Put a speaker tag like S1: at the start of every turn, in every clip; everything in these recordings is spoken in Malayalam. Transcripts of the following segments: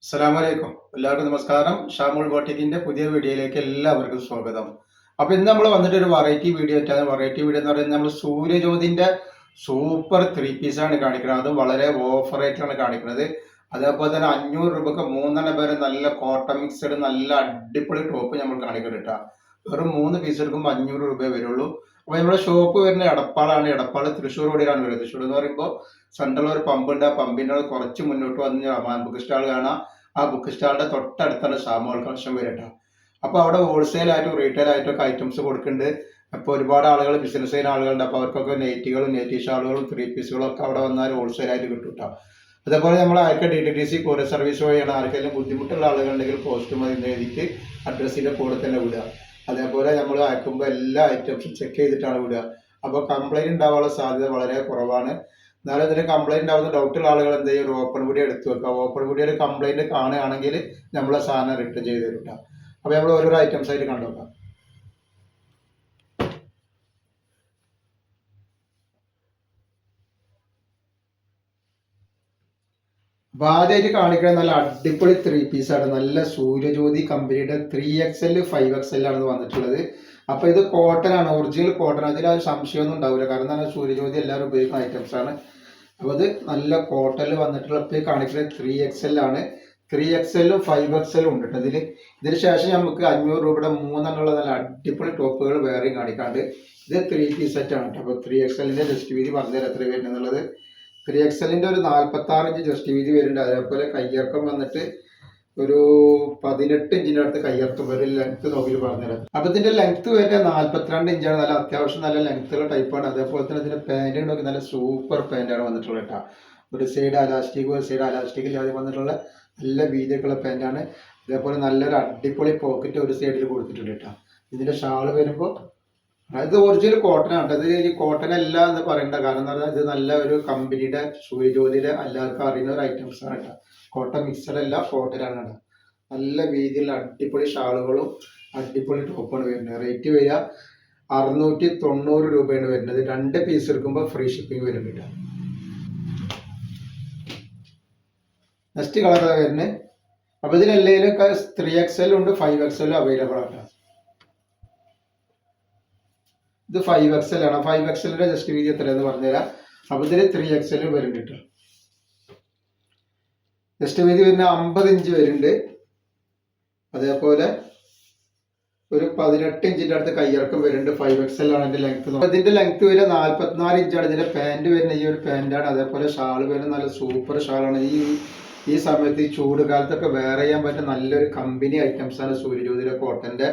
S1: അസ്സലാമലൈക്കും. എല്ലാവർക്കും നമസ്കാരം. ഷാമുൽ ബോട്ടിക്കിന്റെ പുതിയ വീഡിയോയിലേക്ക് എല്ലാവർക്കും സ്വാഗതം. അപ്പൊ ഇന്ന് നമ്മൾ വന്നിട്ട് ഒരു വെറൈറ്റി വീഡിയോ ആയിട്ടാണ്. വെറൈറ്റി വീഡിയോ എന്ന് പറയുന്നത് നമ്മൾ സൂര്യജ്യോതിന്റെ സൂപ്പർ ത്രീ പീസ് ആണ് കാണിക്കുന്നത്. അത് വളരെ ഓഫർ റേറ്റിലാണ് കാണിക്കുന്നത്. അതേപോലെ തന്നെ 500 രൂപക്ക് മൂന്നെണ്ണം പേര് നല്ല കോട്ടൺ മിക്സഡ് നല്ല അടിപൊളി ടോപ്പ് നമ്മൾ കാണിക്കുന്നുണ്ട് കേട്ടോ. വെറും 3 പീസ് എടുക്കുമ്പോൾ 500 രൂപയെ വരുള്ളൂ. അപ്പൊ നമ്മുടെ ഷോപ്പ് വരുന്നത് എടപ്പാളാണ്. എടപ്പാൾ തൃശ്ശൂർ റോഡിലാണ് വരുന്നത്. തൃശ്ശൂർ എന്ന് പറയുമ്പോൾ സെൻട്രൽ ഒരു പമ്പ് ഉണ്ട്. ആ പമ്പിന്റെ കുറച്ച് മുന്നോട്ട് വന്ന് ബുക്ക് സ്റ്റാൾ കാണാം. ആ ബുക്ക് സ്റ്റാളിന്റെ തൊട്ടടുത്താണ് ഷാമോൾ കളക്ഷൻ വരട്ടോ. അപ്പൊ അവിടെ ഹോൾസെയിൽ ആയിട്ടും റീറ്റെയിൽ ആയിട്ടും ഒക്കെ ഐറ്റംസ് കൊടുക്കുന്നുണ്ട്. അപ്പൊ ഒരുപാട് ആളുകൾ ബിസിനസ് ചെയ്യുന്ന ആളുകളുണ്ട്. അപ്പൊ അവർക്കൊക്കെ നെയ്റ്റികളും നെയ്റ്റി ഷാളുകളും ത്രീ പീസുകളും ഒക്കെ അവിടെ വന്നാൽ ഹോൾസെയിൽ ആയിട്ട് കിട്ടും കേട്ടോ. അതേപോലെ നമ്മൾ ആർക്കും DTDC കൊറിയർ സർവീസ് വഴിയാണ് ആർക്കെങ്കിലും ബുദ്ധിമുട്ടുള്ള ആളുകളുണ്ടെങ്കിൽ പോസ്റ്റ് മതി എഴുതിയിട്ട് അഡ്രസ്സിന്റെ കൂടെ തന്നെ വിടുക. അതേപോലെ നമ്മൾ അയക്കുമ്പോൾ എല്ലാ ഐറ്റംസും ചെക്ക് ചെയ്തിട്ടാണ് വിടുക. അപ്പോൾ കംപ്ലൈന്റ് ഉണ്ടാവാനുള്ള സാധ്യത വളരെ കുറവാണ്. എന്നാലും ഇതിന് കംപ്ലൈന്റ് ആവുന്ന ഡൗട്ടുള്ള ആളുകൾ എന്ത് ചെയ്യും, ഒരു ഓപ്പൺ വീഡിയോ എടുത്തു വെക്കുക. ഓപ്പൺ വീഡിയോ ഒരു കംപ്ലൈന്റ് കാണുകയാണെങ്കിൽ നമ്മളെ സാധനം റിട്ടേൺ ചെയ്ത് തരും കേട്ടോ. അപ്പോൾ നമ്മൾ ഓരോരോ ഐറ്റംസ് ആയിട്ട് കണ്ടുനോക്കാം. അപ്പൊ ആദ്യമായിട്ട് കാണിക്കുന്നത് നല്ല അടിപൊളി ത്രീ പീസാണ്. നല്ല സൂര്യജ്യോതി കമ്പനിയുടെ 3XL 5XL ആണ് വന്നിട്ടുള്ളത്. അപ്പൊ ഇത് കോട്ടൺ ആണ്, ഒറിജിനൽ കോട്ടൺ. അതിൽ ആ സംശയമൊന്നും ഉണ്ടാവില്ല. കാരണം എന്താണ്, സൂര്യജ്യോതി എല്ലാവരും ഉപയോഗിക്കുന്ന ഐറ്റംസ് ആണ്. അപ്പൊ അത് നല്ല കോട്ടണിൽ വന്നിട്ടുള്ള കാണിക്കുന്നത് 3XL ആണ്. 3XL 5XL ഉണ്ട് കേട്ടോ ഇതിൽ. ഇതിന് ശേഷം നമുക്ക് 500 രൂപയുടെ മൂന്നെണ്ണമുള്ള നല്ല അടിപൊളി ടോപ്പുകൾ വേറെയും കാണിക്കാണ്ട്. ഇത് 3 പീസ് സെറ്റ് ആണ് കേട്ടോ. അപ്പൊ 3XLന്റെ ജസ്റ്റ് വീതി പറഞ്ഞുതരാം എത്ര വരുന്നുള്ളത്. 3XLന്റെ ഒരു 46 ഇഞ്ച് ജസ്റ്റ് വീതി വരുന്നുണ്ട്. അതേപോലെ കയ്യിറക്കം വന്നിട്ട് ഒരു 18 ഇഞ്ചിന്റെ അടുത്ത് കയ്യിറക്കം വരും. ലെങ്ത് നോക്കി പറഞ്ഞുതരാം. അപ്പൊ ഇതിന്റെ ലെങ്ത് വരുന്നത് 42 ഇഞ്ചാണ്. നല്ല അത്യാവശ്യം നല്ല ലെങ്ത് ഉള്ള ടൈപ്പാണ്. അതേപോലെ തന്നെ ഇതിന്റെ പാന്റ് നോക്കി നല്ല സൂപ്പർ പാന്റാണ് വന്നിട്ടുള്ളത് കേട്ടോ. ഒരു സൈഡ് അലാസ്റ്റിക് ഒരു സൈഡ് അലാസ്റ്റിക് ഇല്ലാതെ വന്നിട്ടുള്ള നല്ല വീതിയൊക്കെയുള്ള പാന്റാണ്. അതേപോലെ നല്ലൊരു അടിപൊളി പോക്കറ്റ് ഒരു സൈഡിൽ കൊടുത്തിട്ടുണ്ട് കേട്ടോ. ഇതിന്റെ ഷാള് വരുമ്പോൾ ഇത് ഒറിജിനൽ കോട്ടൺ ആണ്. ഇത് ഈ കോട്ടൺ അല്ല എന്ന് പറയേണ്ട കാരണം എന്ന് പറഞ്ഞാൽ ഇത് നല്ല ഒരു കമ്പനിയുടെ സൂര്യജ്യോതിയിലെ എല്ലാവർക്കും അറിയുന്ന ഒരു ഐറ്റംസ് ആണ് കേട്ടോ. കോട്ടൺ മിക്സഡ് അല്ല, കോട്ടൺ ആണ് കേട്ടോ. നല്ല വീതിയിൽ അടിപൊളി ഷാളുകളും അടിപൊളി ടോപ്പാണ് വരുന്നത്. റേറ്റ് വരിക 690 രൂപയാണ് വരുന്നത്. 2 പീസ് എടുക്കുമ്പോൾ ഫ്രീ ഷിപ്പിംഗ് വരും കേട്ടോ. നെക്സ്റ്റ് കളർ വരുന്നത്. അപ്പൊ ഇതിലെല്ലാം 3XL ഉണ്ട്, 5XL അവൈലബിൾ ആണ്. ഇത് 5XL ആണ്. 5XLന്റെ ജസ്റ്റ് വീതി എത്രയാന്ന് പറഞ്ഞുതരാം. അപ്പൊ ഇതില് 3XL വരുന്നുണ്ട് കേട്ടോ. ജസ്റ്റ് വീതി വരുന്ന 50 ഇഞ്ച് വരുന്നുണ്ട്. അതേപോലെ ഒരു 18 ഇഞ്ചിന്റെ അടുത്ത് കയ്യിറക്കം വരുന്നുണ്ട്. 5XL ആണ് ഇതിന്റെ ലെങ്ത്. ഇതിന്റെ ലെങ്ത് വരെ 44 ഇഞ്ചാണ്. ഇതിന്റെ പാന്റ് വരുന്ന ഈ ഒരു പാന്റാണ്. അതേപോലെ ഷാള് വരുന്ന നല്ല സൂപ്പർ ഷാളാണ്. ഈ സമയത്ത് ഈ ചൂട് കാലത്തൊക്കെ വെയർ ചെയ്യാൻ പറ്റുന്ന നല്ലൊരു കമ്പനി ഐറ്റംസ് ആണ് സൂര്യജ്യോതിയുടെ കോട്ടന്റെ.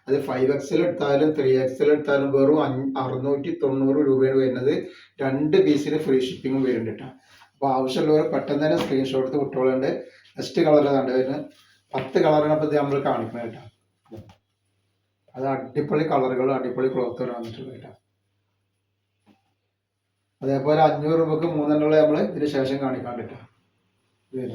S1: അത് 5XL എടുത്താലും 3XL എടുത്താലും വെറും 690 രൂപയാണ് വരുന്നത്. 2 പീസിന് ഫ്രീ ഷിപ്പിംഗും വരുന്നുണ്ട് കേട്ടോ. അപ്പോൾ ആവശ്യമുള്ളവർ പെട്ടെന്ന് തന്നെ സ്ക്രീൻഷോട്ട് എടുത്ത് വിട്ടോളുണ്ട്. നെക്സ്റ്റ് കളർ കണ്ടു വരുന്നത് 10 കളറാണ് അപ്പോൾ ഇത് നമ്മൾ കാണിക്കുന്നത് കേട്ടോ. അത് അടിപൊളി കളറുകളും അടിപൊളി ക്ലോത്തുകളും വന്നിട്ടുള്ളത് കേട്ടോ. അതേപോലെ 500 രൂപക്ക് മൂന്നെണ്ണമുള്ള നമ്മൾ ഇതിന് ശേഷം കാണിക്കാൻ കേട്ടോ. ഇത്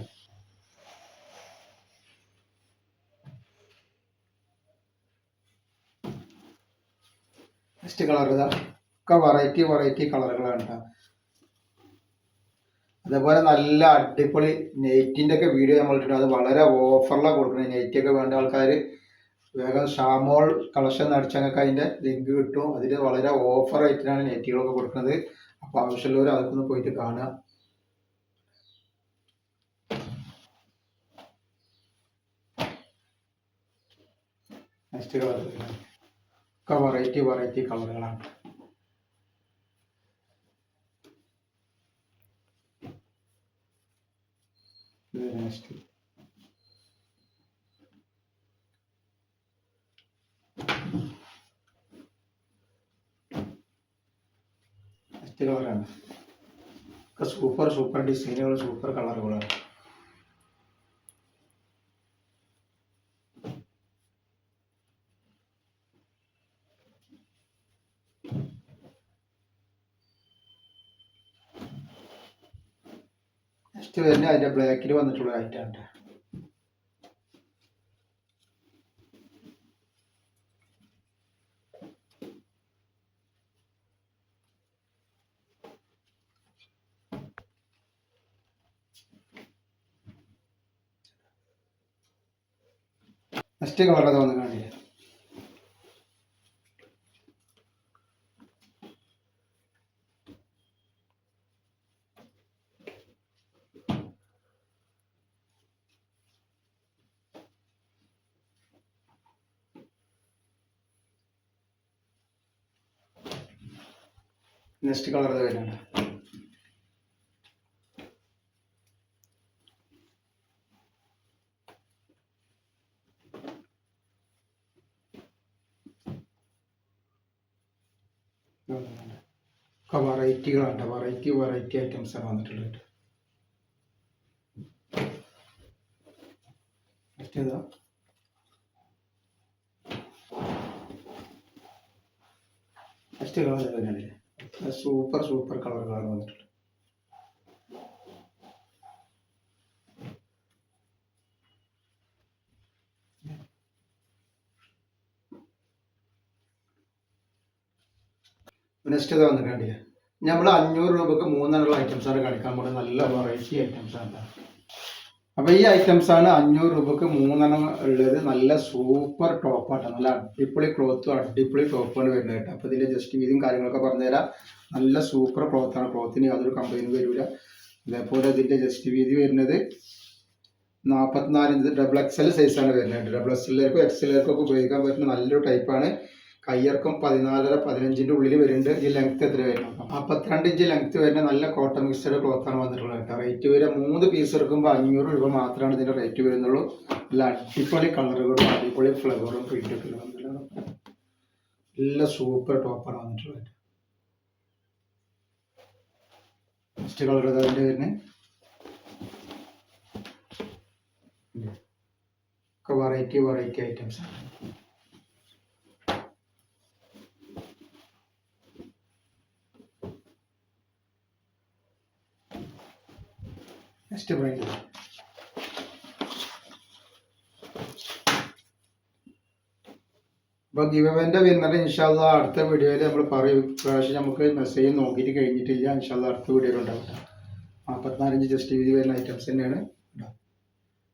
S1: നെക്സ്റ്റ് കളർ ഇതാ. ഒക്കെ വെറൈറ്റി കളറുകളാണ് കേട്ടോ. അതേപോലെ നല്ല അടിപൊളി നെയ്റ്റിന്റെ ഒക്കെ വീഡിയോ നമ്മൾ ഇട്ടിട്ടുണ്ട്. അത് വളരെ ഓഫറിലാണ് കൊടുക്കുന്നത്. നെയ്റ്റി ഒക്കെ വേണ്ട ആൾക്കാർ വേഗം ഷാമോൾ കളക്ഷൻ അടിച്ചങ്ങൾക്ക് അതിന്റെ ലിങ്ക് കിട്ടും. അതിൽ വളരെ ഓഫർ റേറ്റിനാണ് നെയ്റ്റികളൊക്കെ കൊടുക്കുന്നത്. അപ്പോൾ ആവശ്യമുള്ളവർ അതൊക്കെ പോയിട്ട് കാണുക. നെക്സ്റ്റ് കളർ ഒക്കെ വെറൈറ്റി കളറുകളാണ്. നെക്സ്റ്റ് കളറാണ്. ഒക്കെ സൂപ്പർ ഡിസൈനുകൾ, സൂപ്പർ കളറുകളാണ്. നെക്സ്റ്റ് വരുന്നത് അതിന്റെ ബ്ലാക്കിൽ വന്നിട്ടുള്ള ഐറ്റമാണ്. നെക്സ്റ്റ് കളർ അത് വന്ന് കാണില്ല. നെക്സ്റ്റ് കളർ അത് വരുന്നുണ്ട്. വെറൈറ്റികളാണ്, വെറൈറ്റി ഐറ്റംസ് ആണ് വന്നിട്ടുള്ളത്. നെക്സ്റ്റ് ഏതാ? നെക്സ്റ്റ് കളർ വരുന്നില്ലേ, സൂപ്പർ കളറുകളാണ് വന്നിട്ടുള്ളത്. നെക്സ്റ്റ് ഇത് വന്നിട്ട് കണ്ടില്ലേ, നമ്മൾ 500 രൂപക്ക് 3 ഐറ്റംസ് ആണ് കാണിക്കാൻ പോകുന്നത്. നല്ല വെറൈറ്റി ഐറ്റംസ് ആണ്. അപ്പോൾ ഈ ഐറ്റംസ് ആണ് 500 രൂപക്ക് 3 ഉള്ളത്. നല്ല സൂപ്പർ ടോപ്പാണ്, നല്ല അടിപൊളി ക്ലോത്തും അടിപൊളി ടോപ്പാണ് വരുന്നത് കേട്ടോ. അപ്പോൾ ഇതിൻ്റെ ജസ്റ്റ് വീതിയും കാര്യങ്ങളൊക്കെ പറഞ്ഞുതരാം. നല്ല സൂപ്പർ ക്ലോത്താണ്, ക്ലോത്തിന് യാതൊരു കംപ്ലൈൻറ്റും വരില്ല. അതേപോലെ ഇതിൻ്റെ ജസ്റ്റ് വീതി വരുന്നത് 44 ഇഞ്ച് ഡബിൾ XL സൈസാണ് വരുന്നത്. ഡബിൾ XLക്കും XLക്കും ഒക്കെ ഉപയോഗിക്കാൻ പറ്റുന്ന നല്ലൊരു ടൈപ്പാണ്. കയ്യിറക്കം 14-15 ഉള്ളിൽ വരുന്നുണ്ട്. ഈ ലെങ്ത് എത്ര വരുന്നത് 42 ഇഞ്ച് ലെങ്ത് വരുന്ന നല്ല കോട്ടൺ മിക്സഡ് ക്ലോത്താണ് വന്നിട്ടുള്ളത് കേട്ടോ. റേറ്റ് വരെ 3 പീസ് എടുക്കുമ്പോൾ 500 രൂപ മാത്രമാണ് ഇതിൻ്റെ റേറ്റ് വരുന്നുള്ളൂ. നല്ല അടിപൊളി കളറുകളും അടിപൊളി ഫ്ലവറും പ്രിന്റൊക്കെ നല്ല സൂപ്പർ ടോപ്പാണ് വന്നിട്ടുള്ളത്. നെക്സ്റ്റ് കളർ അതിൻ്റെ വരുന്നത് വെറൈറ്റി ഐറ്റംസ് ആണ്. നെക്സ്റ്റ് ബ്രാൻഡ് അപ്പോൾ ഗിവ് അവേൻ്റെ വിന്നർ ഇൻഷാല്ലാ അടുത്ത വീഡിയോയിൽ നമ്മൾ പറയും. പ്രാവശ്യം നമുക്ക് മെസ്സേജ് നോക്കിയിട്ട് കഴിഞ്ഞിട്ടില്ല. ഇൻഷാല്ലാ അടുത്ത വീഡിയോയിൽ ഉണ്ടാവും. 44 ഇഞ്ച് ജസ്റ്റ് വീതി വരുന്ന ഐറ്റംസ് തന്നെയാണ്.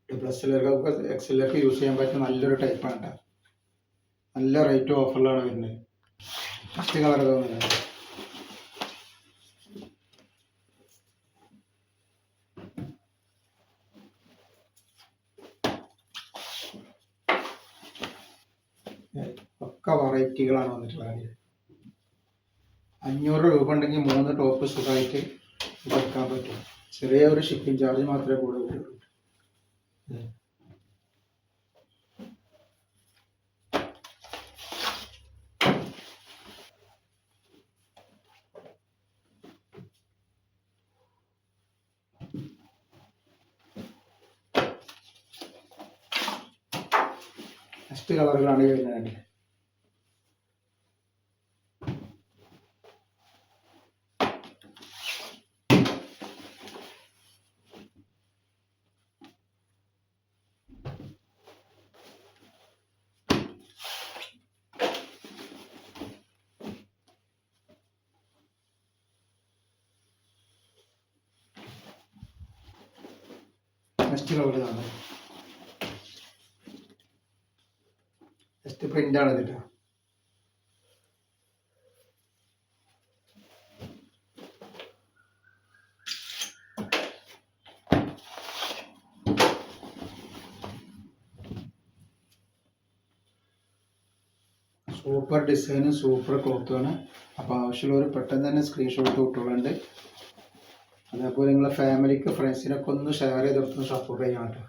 S1: XLർക്ക് XLർക്ക് യൂസ് ചെയ്യാൻ പറ്റുന്ന നല്ലൊരു ടൈപ്പാണ് കേട്ടോ. നല്ല റേറ്റ് ഓഫറിലാണ് വരുന്നത്. ഫസ്റ്റ് കളർ തോന്നുന്നത് ഒക്കെ വെറൈറ്റികളാണ് വന്നിട്ടുള്ളത്. 500 രൂപ ഉണ്ടെങ്കിൽ 3 ടോപ്പ് സുഖമായിട്ട് വെക്കാൻ പറ്റും. ചെറിയ ഒരു ഷിപ്പിംഗ് ചാർജ് മാത്രമേ കൂടുതൽ. നെക്സ്റ്റ് കളറുകളാണ് വരുന്നത്. നെക്സ്റ്റ് കളർ ഇതാണ്. നെക്സ്റ്റ് പ്രിന്റ് ആണ് ഇതിട്ടോ. സൂപ്പർ ഡിസൈനും സൂപ്പർ ക്ലോത്തുമാണ്. അപ്പോൾ ആവശ്യമുള്ളവർ പെട്ടെന്ന് തന്നെ സ്ക്രീൻഷോട്ട് ഇട്ടുകൊണ്ട് അതേപോലെ നിങ്ങളെ ഫാമിലിക്ക് ഫ്രണ്ട്സിനൊക്കെ ഒന്ന് ഷെയർ ചെയ്തെടുത്ത് സപ്പോർട്ട് ചെയ്യാൻ കേട്ടോ.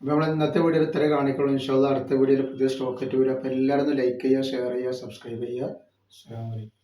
S1: അപ്പോൾ നമ്മൾ ഇന്നത്തെ വീഡിയോയിൽ ഇത്ര കാണിക്കുള്ളൂ. ഇൻഷാല്ലാ അടുത്ത വീഡിയോയിൽ പുതിയ സ്റ്റോക്ക് ആയിട്ട് വരും. അപ്പോൾ എല്ലാവരും ഒന്ന് ലൈക്ക് ചെയ്യുക, ഷെയർ ചെയ്യുക, സബ്സ്ക്രൈബ് ചെയ്യുക. അസ്സലാമു അലൈക്കും.